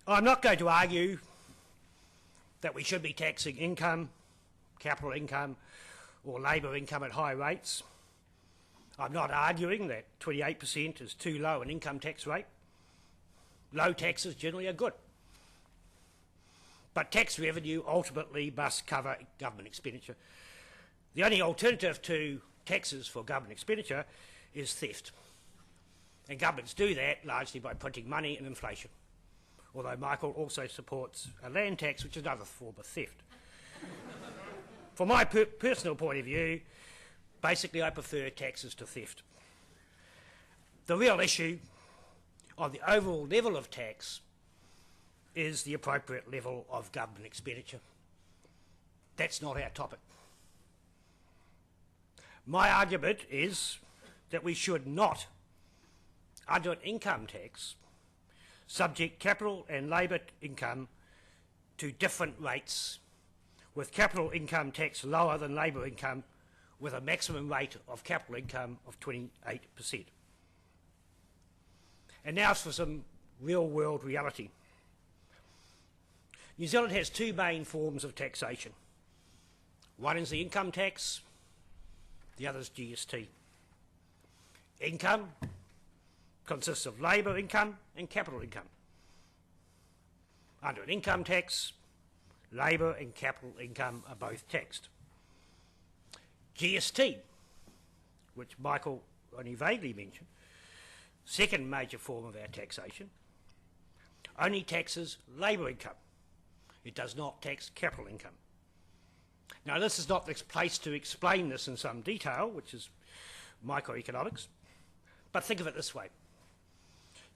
I'm not going to argue that we should be taxing income, capital income, or labour income at high rates. I'm not arguing that 28% is too low an income tax rate. Low taxes generally are good. But tax revenue ultimately must cover government expenditure. The only alternative to taxes for government expenditure is theft. And governments do that largely by printing money and inflation. Although Michael also supports a land tax, which is another form of theft. From my personal point of view, basically I prefer taxes to theft. The real issue of the overall level of tax is the appropriate level of government expenditure. That's not our topic. My argument is that we should not, under an income tax, subject capital and labour income to different rates, with capital income tax lower than labour income, with a maximum rate of capital income of 28%. And now for some real-world reality. New Zealand has two main forms of taxation. One is the income tax, the other is GST. Income consists of labour income and capital income. Under an income tax, labour and capital income are both taxed. GST, which Michael only vaguely mentioned, second major form of our taxation, only taxes labour income. It does not tax capital income. Now, this is not the place to explain this in some detail, which is microeconomics, but think of it this way.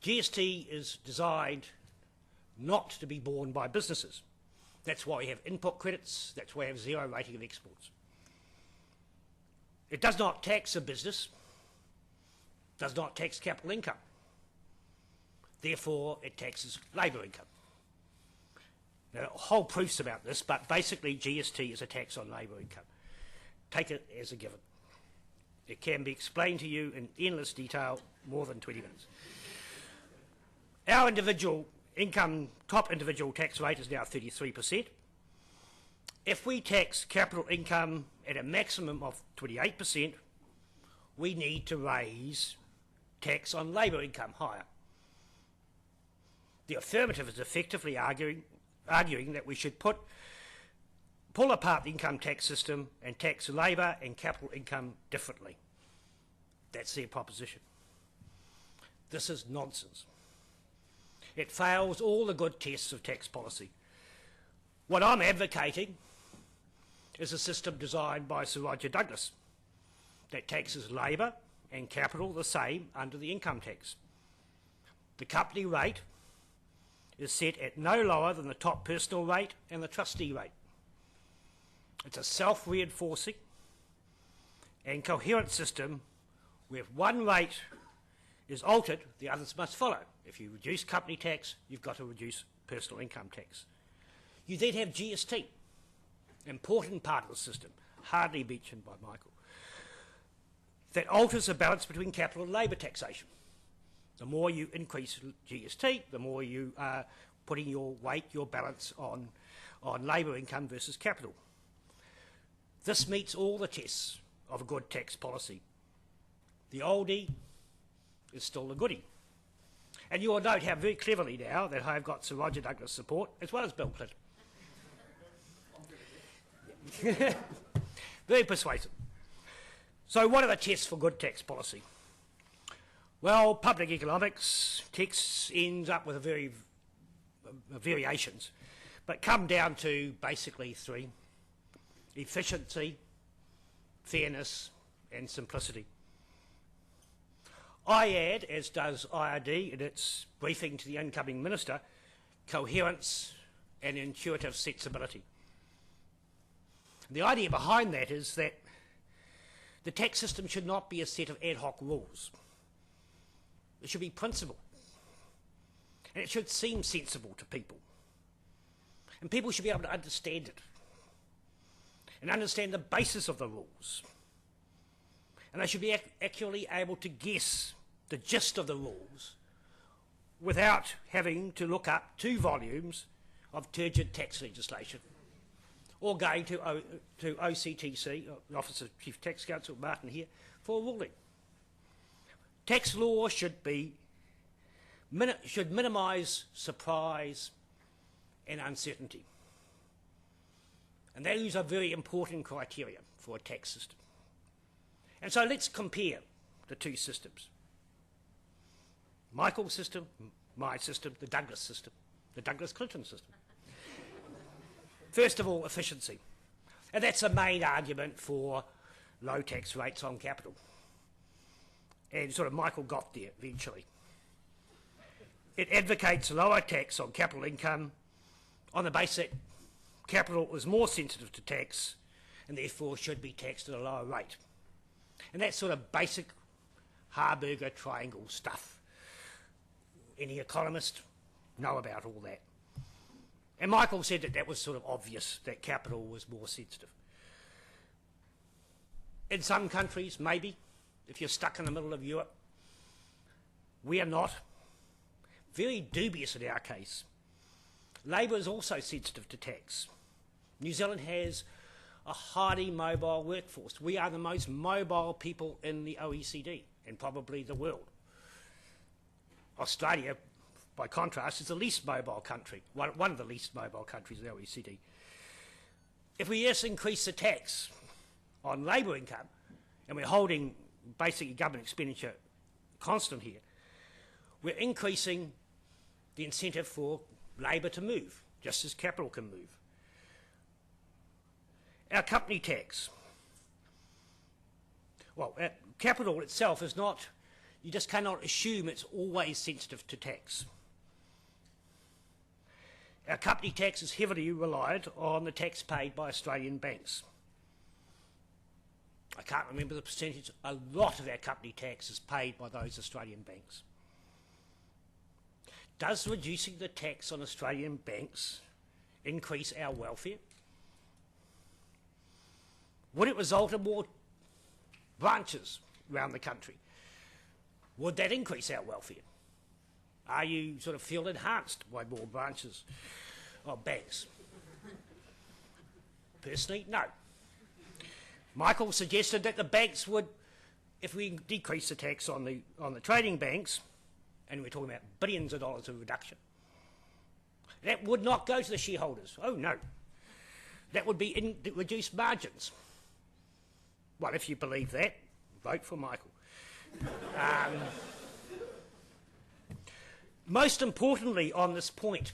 GST is designed not to be borne by businesses. That's why we have input credits, that's why we have zero rating of exports. It does not tax a business, does not tax capital income. Therefore, it taxes labour income. Now, whole proofs about this, but basically GST is a tax on labour income. Take it as a given. It can be explained to you in endless detail, more than 20 minutes. Our individual income, top individual tax rate is now 33%. If we tax capital income at a maximum of 28%, we need to raise tax on labour income higher. The affirmative is effectively arguing that we should pull apart the income tax system and tax labour and capital income differently. That's their proposition. This is nonsense. It fails all the good tests of tax policy. What I'm advocating is a system designed by Sir Roger Douglas that taxes labour and capital the same under the income tax. The company rate is set at no lower than the top personal rate and the trustee rate. It's a self-reinforcing and coherent system where if one rate is altered, the others must follow. If you reduce company tax, you've got to reduce personal income tax. You then have GST, important part of the system, hardly mentioned by Michael, that alters the balance between capital and labour taxation. The more you increase GST, the more you are putting your weight, your balance on labour income versus capital. This meets all the tests of a good tax policy. The oldie is still a goodie. And you will note how very cleverly now that I've got Sir Roger Douglas' support, as well as Bill Clinton. Very persuasive. So what are the tests for good tax policy? Well, public economics text ends up with variations, but come down to basically three: efficiency, fairness, and simplicity. I add, as does IRD in its briefing to the incoming minister, coherence and intuitive sensibility. The idea behind that is that the tax system should not be a set of ad hoc rules. It should be principled. And it should seem sensible to people. And people should be able to understand it. And understand the basis of the rules. And they should be actually able to guess the gist of the rules without having to look up 2 volumes of turgid tax legislation, or going to OCTC, the Office of Chief Tax Counsel, Martin here, for a ruling. Tax law should minimise surprise and uncertainty. And those are very important criteria for a tax system. And so let's compare the 2 systems. Michael's system, my system, the Douglas system, the Douglas-Clinton system. First of all, efficiency. And that's the main argument for low tax rates on capital. And sort of Michael got there eventually. It advocates lower tax on capital income on the basis that capital is more sensitive to tax and therefore should be taxed at a lower rate. And that's sort of basic Harburger triangle stuff. Any economist know about all that. And Michael said that that was sort of obvious, that capital was more sensitive. In some countries, maybe, if you're stuck in the middle of Europe. We are not. Very dubious in our case. Labour is also sensitive to tax. New Zealand has a highly mobile workforce. We are the most mobile people in the OECD and probably the world. Australia, by contrast, is the least mobile country, one of the least mobile countries in the OECD. If we just increase the tax on labour income, and we're holding basically government expenditure constant here, we're increasing the incentive for labour to move, just as capital can move. Our company tax. Well, capital itself is not, you just cannot assume it's always sensitive to tax. Our company tax is heavily reliant on the tax paid by Australian banks. I can't remember the percentage. A lot of our company tax is paid by those Australian banks. Does reducing the tax on Australian banks increase our welfare? Would it result in more branches around the country? Would that increase our welfare? Are you sort of feel enhanced by more branches of banks? Personally, no. Michael suggested that the banks would, if we decrease the tax on the trading banks, and we're talking about billions of dollars of reduction, that would not go to the shareholders. Oh no. That would be reduced margins. Well, if you believe that, vote for Michael. Most importantly on this point,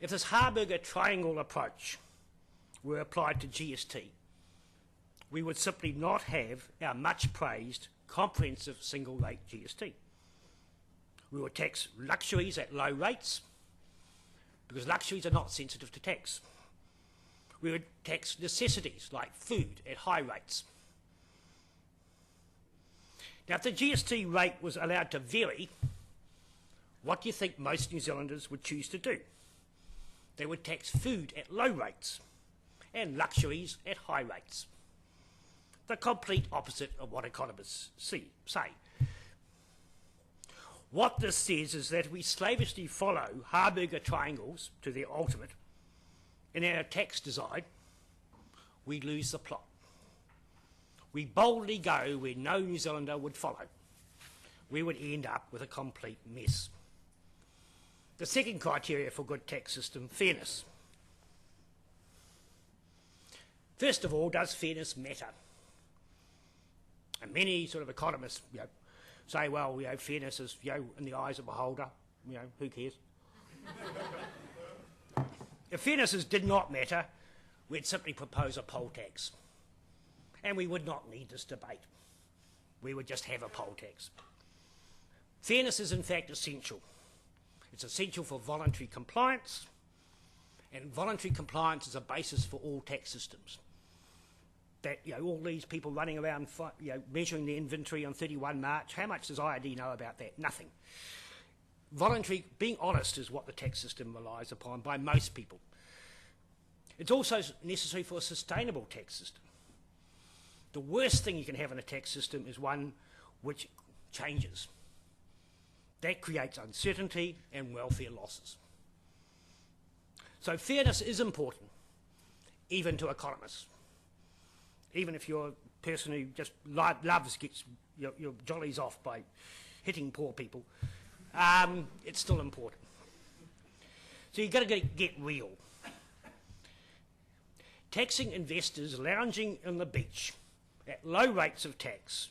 if this Harburger triangle approach were applied to GST, we would simply not have our much praised comprehensive single rate GST. We would tax luxuries at low rates because luxuries are not sensitive to tax. We would tax necessities like food at high rates. Now, if the GST rate was allowed to vary, what do you think most New Zealanders would choose to do? They would tax food at low rates and luxuries at high rates. The complete opposite of what economists say. What this says is that we slavishly follow Harburger triangles to their ultimate. In our tax design, we lose the plot. We boldly go where no New Zealander would follow. We would end up with a complete mess. The second criteria for good tax system, fairness. First of all, does fairness matter? And many sort of economists, say, well, fairness is, in the eyes of a beholder. Who cares? If fairnesses did not matter, we'd simply propose a poll tax. And we would not need this debate. We would just have a poll tax. Fairness is in fact essential. It's essential for voluntary compliance, and voluntary compliance is a basis for all tax systems. That, all these people running around, measuring the inventory on 31 March, how much does IRD know about that? Nothing. Voluntary, being honest is what the tax system relies upon by most people. It's also necessary for a sustainable tax system. The worst thing you can have in a tax system is one which changes. That creates uncertainty and welfare losses. So fairness is important, even to economists. Even if you're a person who just gets your jollies off by hitting poor people, it's still important. So you've got to get real. Taxing investors lounging on the beach at low rates of tax,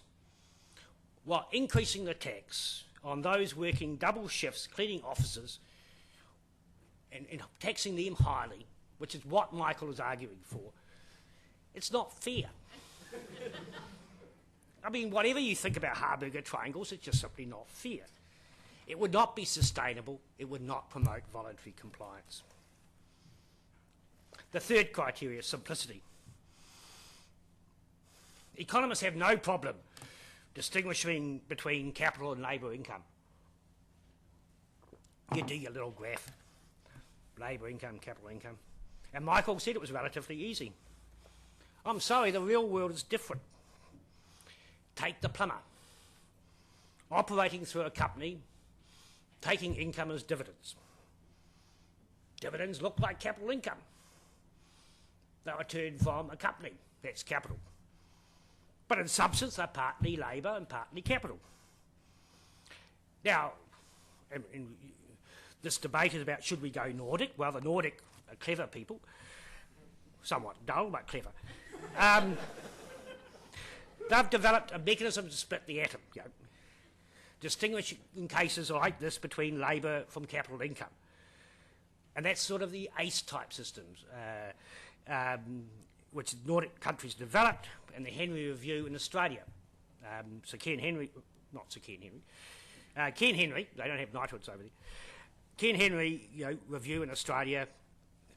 while increasing the tax on those working double shifts, cleaning offices, and taxing them highly, which is what Michael is arguing for, it's not fair. I mean, whatever you think about Harburger triangles, it's just simply not fair. It would not be sustainable. It would not promote voluntary compliance. The third criteria is simplicity. Economists have no problem distinguishing between capital and labour income. You do your little graph. Labour income, capital income. And Michael said it was relatively easy. I'm sorry, the real world is different. Take the plumber. Operating through a company, taking income as dividends. Dividends look like capital income. They return from a company. That's capital. But in substance, they're partly labour and partly capital. Now, this debate is about should we go Nordic. Well, the Nordic are clever people. Somewhat dull, but clever. They've developed a mechanism to split the atom, distinguishing cases like this between labour from capital income. And that's sort of the ACE-type systems, which Nordic countries developed, and the Henry Review in Australia. Ken Henry, they don't have knighthoods over there. Ken Henry Review in Australia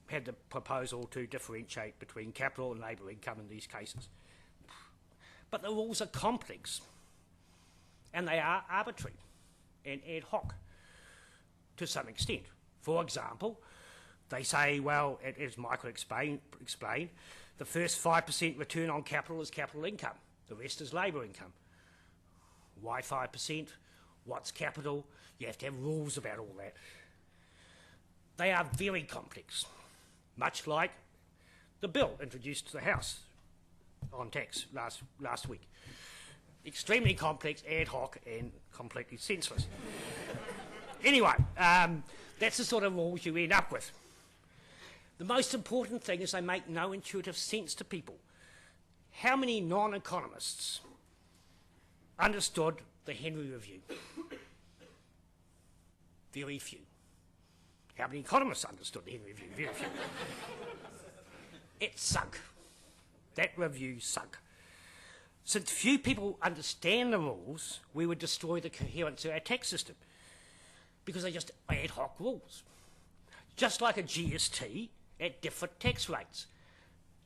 had the proposal to differentiate between capital and labour income in these cases. But the rules are complex, and they are arbitrary and ad hoc to some extent. For example, they say, well, as Michael explained, the first 5% return on capital is capital income. The rest is labour income. Why 5%? What's capital? You have to have rules about all that. They are very complex, much like the bill introduced to the House on tax last week. Extremely complex, ad hoc, and completely senseless. Anyway, that's the sort of rules you end up with. The most important thing is they make no intuitive sense to people. How many non-economists understood the Henry Review? Very few. How many economists understood the Henry Review? Very few. It sunk. That review sunk. Since few people understand the rules, we would destroy the coherence of our tax system because they're just ad hoc rules. Just like a GST at different tax rates.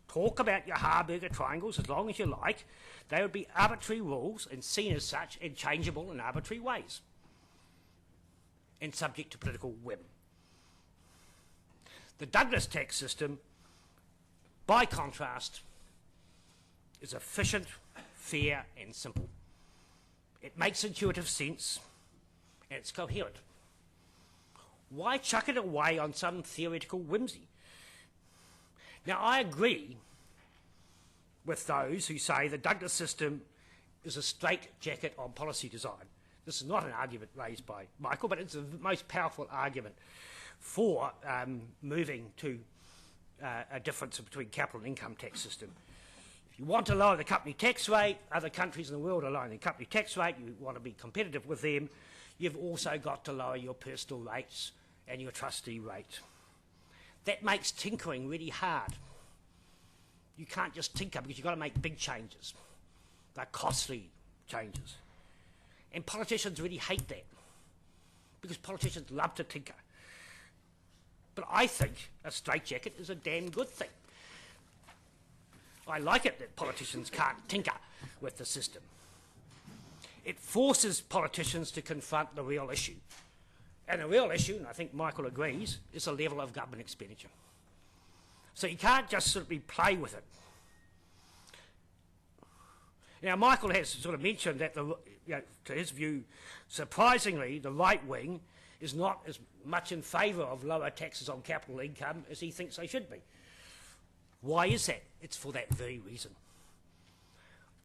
Talk about your Harburger triangles as long as you like. They would be arbitrary rules and seen as such and changeable in arbitrary ways and subject to political whim. The Douglas tax system, by contrast, is efficient, fair and simple. It makes intuitive sense and it's coherent. Why chuck it away on some theoretical whimsy? Now, I agree with those who say the Douglas system is a straitjacket on policy design. This is not an argument raised by Michael, but it's the most powerful argument for moving to a difference between capital and income tax system. If you want to lower the company tax rate, other countries in the world are lowering the company tax rate, you want to be competitive with them, you've also got to lower your personal rates and your trustee rate. That makes tinkering really hard. You can't just tinker because you've got to make big changes. They're costly changes. And politicians really hate that because politicians love to tinker. But I think a straitjacket is a damn good thing. I like it that politicians can't tinker with the system. It forces politicians to confront the real issue. And the real issue, and I think Michael agrees, is the level of government expenditure. So you can't just simply play with it. Now, Michael has sort of mentioned that to his view, surprisingly, the right wing is not as much in favour of lower taxes on capital income as he thinks they should be. Why is that? It's for that very reason.